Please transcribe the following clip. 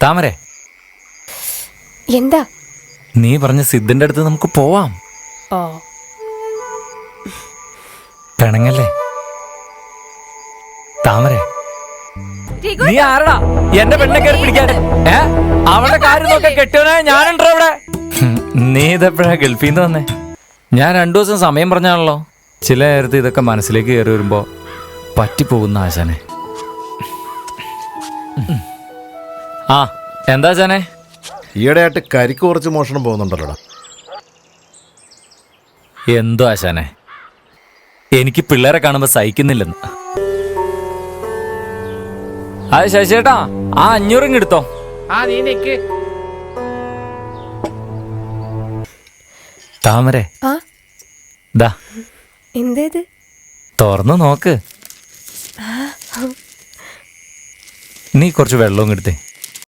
താമരെ, എന്താ? നീ പറഞ്ഞ സിദ്ധിന്റെ അടുത്ത് നമുക്ക് പോവാം. ഓ, പിണങ്ങല്ലേ താമരെ? നീ ആരടാ എന്റെ പെണ്ണെ കയറി പിടിക്കാൻ? അവളുടെ കാര്യം നോക്കാൻ കെട്ടിയോനെ ഞാനുണ്ടോ ഇവിടെ? നീ ഇതെപ്പോഴാ ഗൾഫിൽ നിന്ന് വന്നേ? ഞാൻ 2 ദിവസം സമയം പറഞ്ഞാണല്ലോ. ചില നേരത്ത് ഇതൊക്കെ മനസ്സിലേക്ക് കയറി വരുമ്പോ പറ്റിപ്പോകുന്ന ആശാനെ. ആ എന്താ ആശാനെ? ഈയിടെയായിട്ട് കരിക്ക് കുറച്ച് മോഷണം പോകുന്നുണ്ടല്ലോടാ. എന്തോ ആശാനെ, എനിക്ക് പിള്ളേരെ കാണുമ്പോ സഹിക്കുന്നില്ലെന്ന്. അത് ശശിയേട്ടാ, ആ 500 എടുത്തോ. താമരെ, ആ ദാ എന്തേത്? തുറന്നു നോക്ക്. നീ കുറച്ച് വെള്ളവും എടുത്തേ.